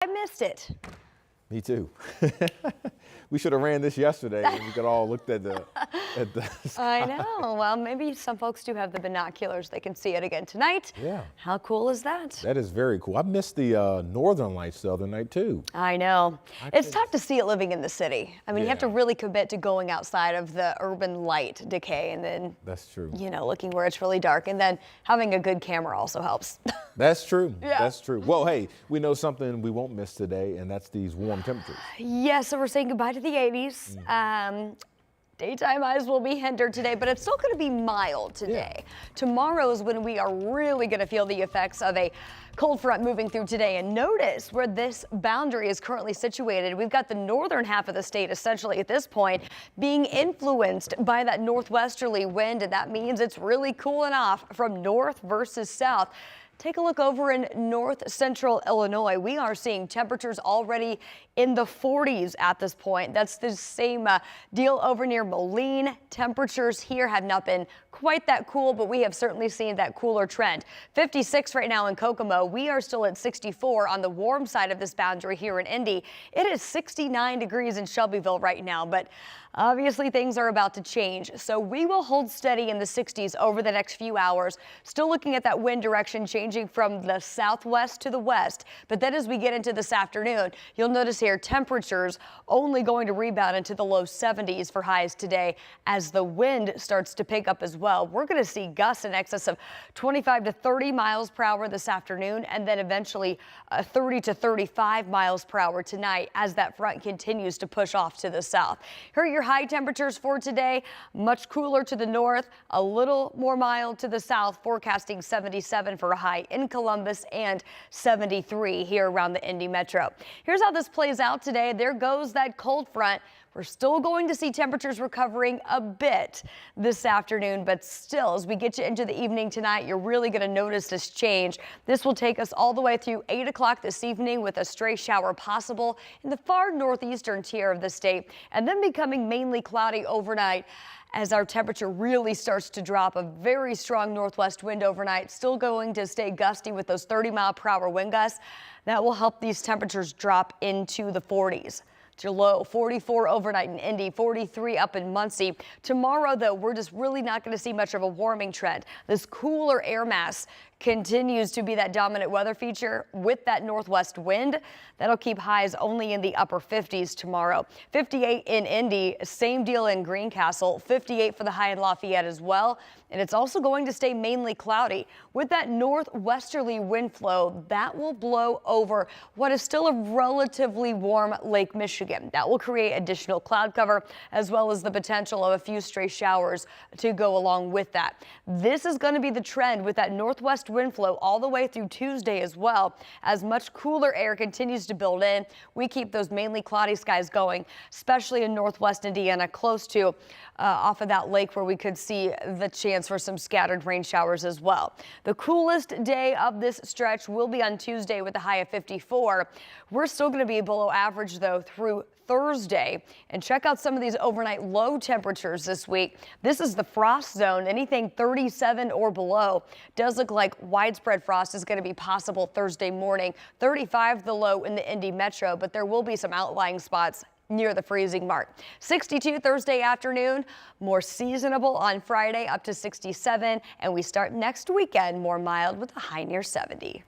I missed it. Me too. We should have ran this yesterday and we could all looked at the sky. I know. Well, maybe some folks do have the binoculars. They can see it again tonight. Yeah. How cool is that? That is very cool. I missed the northern lights the other night too. I know. It's tough to see it living in the city. I mean, you have to Yeah. really commit to going outside of the urban light decay and then, That's true. you know, looking where it's really dark. And then having a good camera also helps. That's true. Yeah. That's true. Well, hey, we know something we won't miss today, and that's these warm temperatures. Yes, so we're saying goodbye to the 80s. Daytime highs will be hindered today, but it's still going to be mild today. Yeah. Tomorrow is when we are really going to feel the effects of a cold front moving through today. And notice where this boundary is currently situated. We've got the northern half of the state essentially at this point being influenced by that northwesterly wind, and that means it's really cooling off from north versus south. Take a look over in north central Illinois. We are seeing temperatures already in the 40s at this point. That's the same deal over near Moline. Temperatures here have not been quite that cool, but we have certainly seen that cooler trend. 56 right now in Kokomo. We are still at 64 on the warm side of this boundary here in Indy. It is 69 degrees in Shelbyville right now, but obviously things are about to change. So we will hold steady in the 60s over the next few hours. Still looking at that wind direction changing from the southwest to the west. But then as we get into this afternoon, you'll notice here temperatures only going to rebound into the low 70s for highs today as the wind starts to pick up as well. We're going to see gusts in excess of 25 to 30 miles per hour this afternoon, and then eventually 30 to 35 miles per hour tonight as that front continues to push off to the south. Here are your high temperatures for today. Much cooler to the north, a little more mild to the south, forecasting 77 for a high in Columbus and 73 here around the Indy metro. Here's how this plays out today. There goes that cold front. We're still going to see temperatures recovering a bit this afternoon, but still, as we get you into the evening tonight, you're really going to notice this change. This will take us all the way through 8 o'clock this evening with a stray shower possible in the far northeastern tier of the state, and then becoming mainly cloudy overnight as our temperature really starts to drop. A very strong northwest wind overnight, still going to stay gusty with those 30-mile-per-hour wind gusts. That will help these temperatures drop into the 40s. Your low 44 overnight in Indy, 43 up in Muncie. Tomorrow, though, we're just really not going to see much of a warming trend. This cooler air mass continues to be that dominant weather feature with that northwest wind. That'll keep highs only in the upper 50s tomorrow. 58 in Indy, same deal in Greencastle, 58 for the high in Lafayette as well. And it's also going to stay mainly cloudy with that northwesterly wind flow that will blow over what is still a relatively warm Lake Michigan. That will create additional cloud cover as well as the potential of a few stray showers to go along with that. This is going to be the trend with that northwest wind flow all the way through Tuesday as well. As much cooler air continues to build in, we keep those mainly cloudy skies going, especially in northwest Indiana, close to off of that lake where we could see the chance for some scattered rain showers as well. The coolest day of this stretch will be on Tuesday with a high of 54. We're still going to be below average though through Thursday, and check out some of these overnight low temperatures this week. This is the frost zone. Anything 37 or below does look like widespread frost is going to be possible Thursday morning. 35 the low in the Indy metro, but there will be some outlying spots near the freezing mark. 62 Thursday afternoon, more seasonable on Friday up to 67, and we start next weekend more mild with a high near 70.